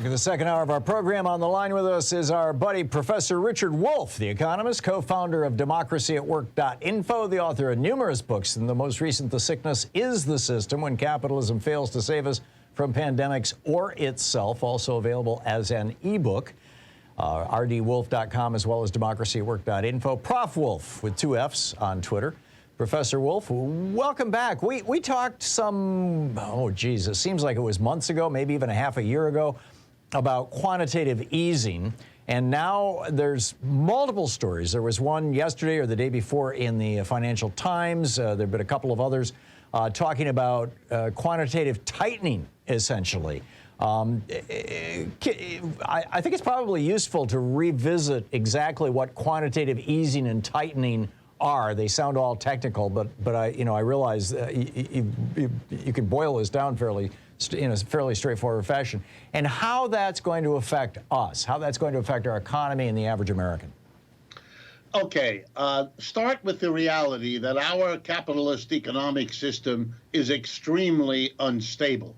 back. The second hour of our program. On the line with us is our buddy, Professor Richard Wolff, the economist, co-founder of democracyatwork.info, the author of numerous books, and the most recent, The Sickness is the System, When Capitalism Fails to Save Us from Pandemics or Itself, also available as an ebook. rdwolf.com as well as democracyatwork.info. Prof. Wolff with 2 F's on Twitter. Professor Wolff, welcome back. We talked it seems like it was months ago, maybe even a half a year ago, about quantitative easing. And now there's multiple stories. There was one yesterday or the day before in the Financial Times. There have been a couple of others talking about quantitative tightening, essentially. I think it's probably useful to revisit exactly what quantitative easing and tightening are. They sound all technical, but I realize you can boil this down in a fairly straightforward fashion, and how that's going to affect us, how that's going to affect our economy and the average American. Okay, start with the reality that our capitalist economic system is extremely unstable.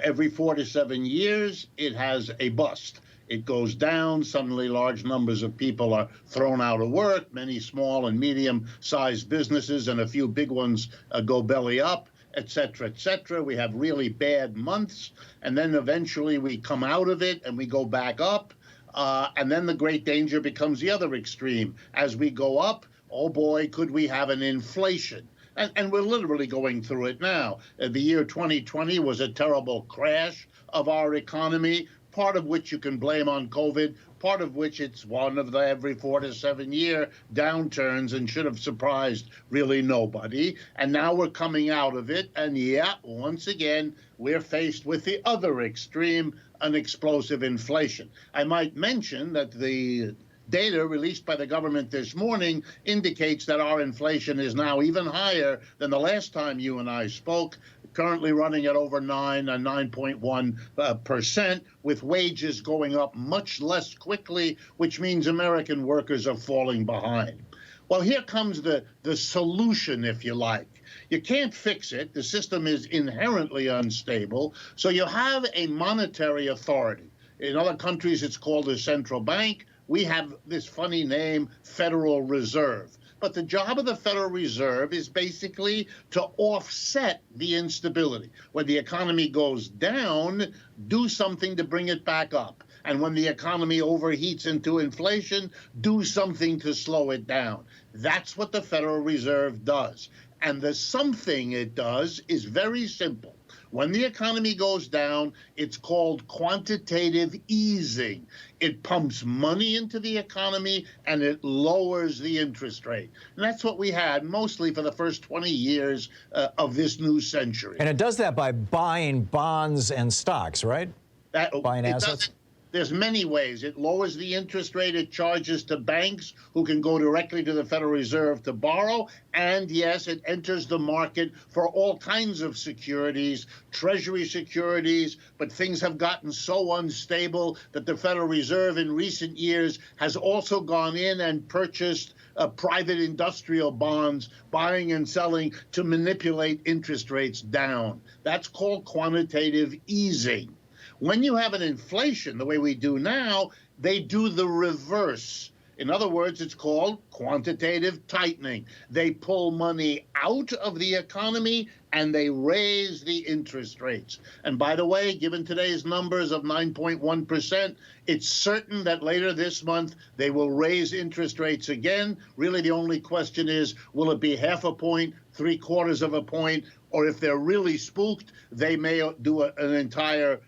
Every 4 to 7 years, it has a bust. It goes down. Suddenly, large numbers of people are thrown out of work. Many small and medium-sized businesses and a few big ones go belly up, et cetera, et cetera. We have really bad months, and then eventually we come out of it and we go back up. And then the great danger becomes the other extreme. As we go up, oh boy, could we have an inflation. And we're literally going through it now. The year 2020 was a terrible crash of our economy, part of which you can blame on COVID, part of which it's one of the every 4 to 7 year downturns and should have surprised really nobody. And now we're coming out of it. And yeah, once again, we're faced with the other extreme, an explosive inflation. I might mention that the data released by the government this morning indicates that our inflation is now even higher than the last time you and I spoke, currently running at over 9.1%, with wages going up much less quickly, which means American workers are falling behind. Well, here comes the solution, if you like. You can't fix it. The system is inherently unstable. So you have a monetary authority. In other countries, it's called a central bank. We have this funny name, Federal Reserve. But the job of the Federal Reserve is basically to offset the instability. When the economy goes down, do something to bring it back up. And when the economy overheats into inflation, do something to slow it down. That's what the Federal Reserve does. And the something it does is very simple. When the economy goes down, it's called quantitative easing. It pumps money into the economy and it lowers the interest rate. And that's what we had mostly for the first 20 years of this new century. And it does that by buying bonds and stocks, right? Buying assets? There's many ways. It lowers the interest rate it charges to banks who can go directly to the Federal Reserve to borrow. And yes, it enters the market for all kinds of securities, Treasury securities, but things have gotten so unstable that the Federal Reserve in recent years has also gone in and purchased private industrial bonds, buying and selling to manipulate interest rates down. That's called quantitative easing. When you have an inflation the way we do now, they do the reverse. In other words, it's called quantitative tightening. They pull money out of the economy and they raise the interest rates. And by the way, given today's numbers of 9.1%, it's certain that later this month they will raise interest rates again. Really, the only question is, will it be half a point, 3/4 of a point, or if they're really spooked, they may do an entire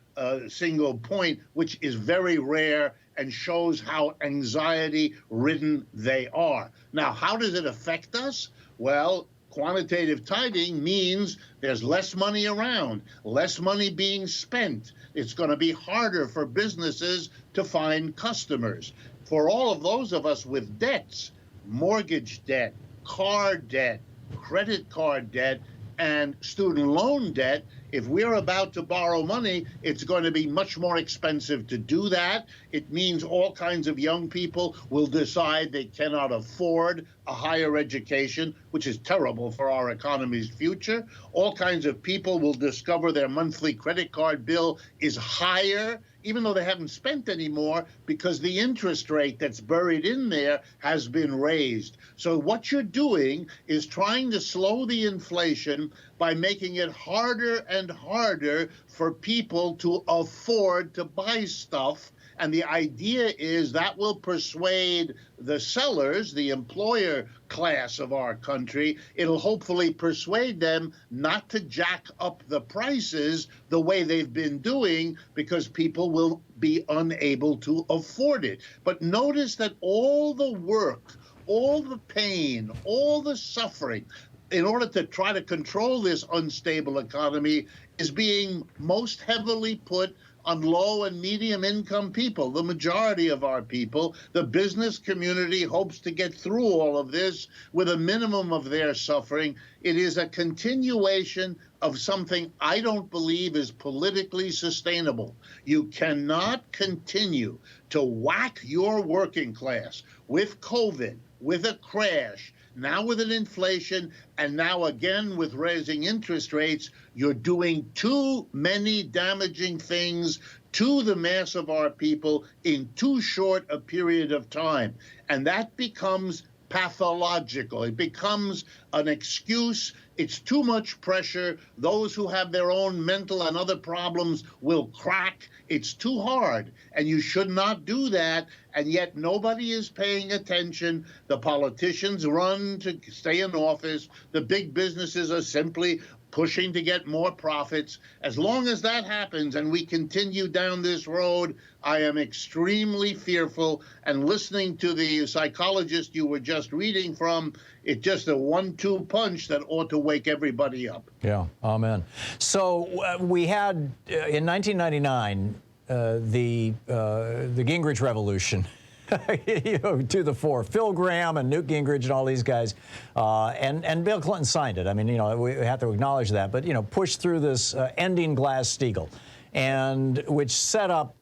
single point, which is very rare and shows how anxiety-ridden they are. Now, how does it affect us? Well, quantitative tightening means there's less money around, less money being spent. It's going to be harder for businesses to find customers. For all of those of us with debts, mortgage debt, car debt, credit card debt, and student loan debt, if we're about to borrow money, it's going to be much more expensive to do that. It means all kinds of young people will decide they cannot afford a higher education, which is terrible for our economy's future. All kinds of people will discover their monthly credit card bill is higher even though they haven't spent any more, because the interest rate that's buried in there has been raised. So what you're doing is trying to slow the inflation by making it harder and harder for people to afford to buy stuff. And the idea is that will persuade the sellers, the employer class of our country. It'll hopefully persuade them not to jack up the prices the way they've been doing, because people will be unable to afford it. But notice that all the work, all the pain, all the suffering, in order to try to control this unstable economy, is being most heavily put on low and medium income people, the majority of our people. The business community hopes to get through all of this with a minimum of their suffering. It is a continuation of something I don't believe is politically sustainable. You cannot continue to whack your working class with COVID, with a crash, now with an inflation, and now again with raising interest rates. You're doing too many damaging things to the mass of our people in too short a period of time. And that becomes pathological. It becomes an excuse. It's too much pressure. Those who have their own mental and other problems will crack. It's too hard, and you should not do that. And yet nobody is paying attention. The politicians run to stay in office. The big businesses are simply pushing to get more profits. As long as that happens and we continue down this road, I am extremely fearful. And listening to the psychologist you were just reading from, it's just a 1-2 punch that ought to wake everybody up. Yeah, amen. So we had in 1999 the Gingrich Revolution. To the fore. Phil Gramm and Newt Gingrich and all these guys, and Bill Clinton signed it. I mean, we have to acknowledge that, but pushed through this ending Glass-Steagall, and which set up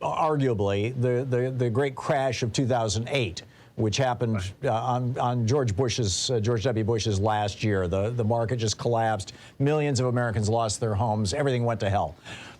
arguably the great crash of 2008, which happened on George W. Bush's last year. The market just collapsed. Millions of Americans lost their homes. Everything went to hell.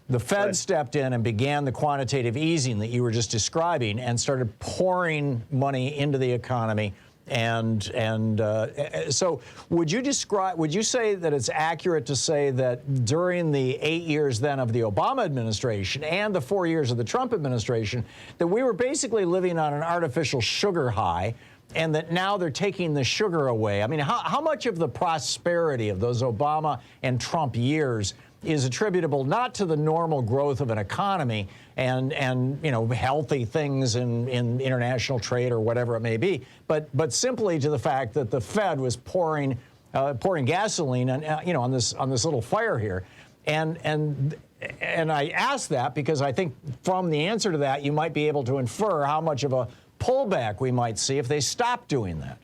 The Fed stepped in and began the quantitative easing that you were just describing, and started pouring money into the economy. So would you say that it's accurate to say that during the 8 years then of the Obama administration and the 4 years of the Trump administration, that we were basically living on an artificial sugar high, and that now they're taking the sugar away? I mean, how much of the prosperity of those Obama and Trump years is attributable not to the normal growth of an economy and healthy things in international trade or whatever it may be, but simply to the fact that the Fed was pouring gasoline on this little fire here, and I ask that because I think from the answer to that you might be able to infer how much of a pullback we might see if they stop doing that.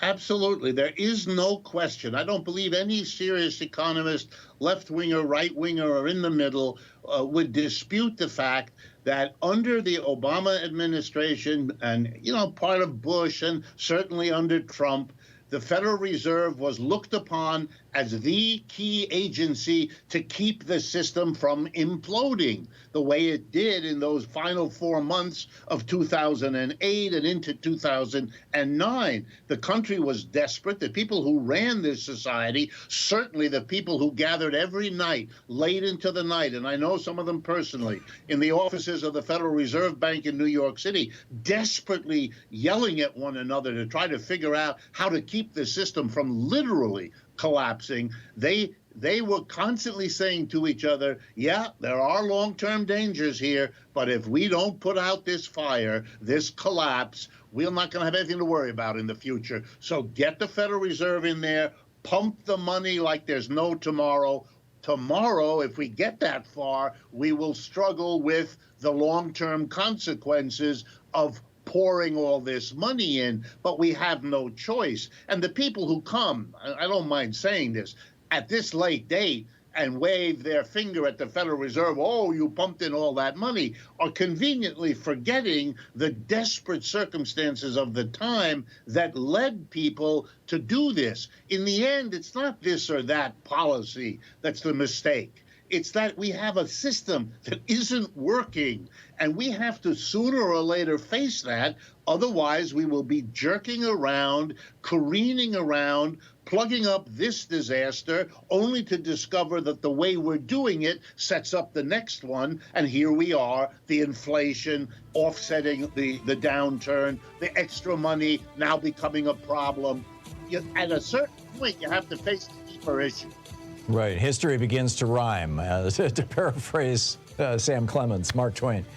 Absolutely. There is no question. I don't believe any serious economist, left-winger, right-winger, or in the middle, would dispute the fact that under the Obama administration and, part of Bush and certainly under Trump, the Federal Reserve was looked upon as the key agency to keep the system from imploding the way it did in those final 4 months of 2008 and into 2009. The country was desperate. The people who ran this society, certainly the people who gathered every night, late into the night, and I know some of them personally, in the offices of the Federal Reserve Bank in New York City, desperately yelling at one another to try to figure out how to keep the system from literally collapsing. They were constantly saying to each other, yeah, there are long-term dangers here, but if we don't put out this fire, this collapse, we're not going to have anything to worry about in the future. So get the Federal Reserve in there, pump the money like there's no tomorrow. Tomorrow, if we get that far, we will struggle with the long-term consequences of pouring all this money in, but we have no choice. And the people who come, I don't mind saying this, at this late date and wave their finger at the Federal Reserve, oh, you pumped in all that money, are conveniently forgetting the desperate circumstances of the time that led people to do this. In the end, it's not this or that policy that's the mistake. It's that we have a system that isn't working, and we have to sooner or later face that. Otherwise, we will be jerking around, careening around, plugging up this disaster, only to discover that the way we're doing it sets up the next one. And here we are, the inflation offsetting the downturn, the extra money now becoming a problem. At a certain point, you have to face the deeper issue. Right. History begins to rhyme, to paraphrase Sam Clemens, Mark Twain.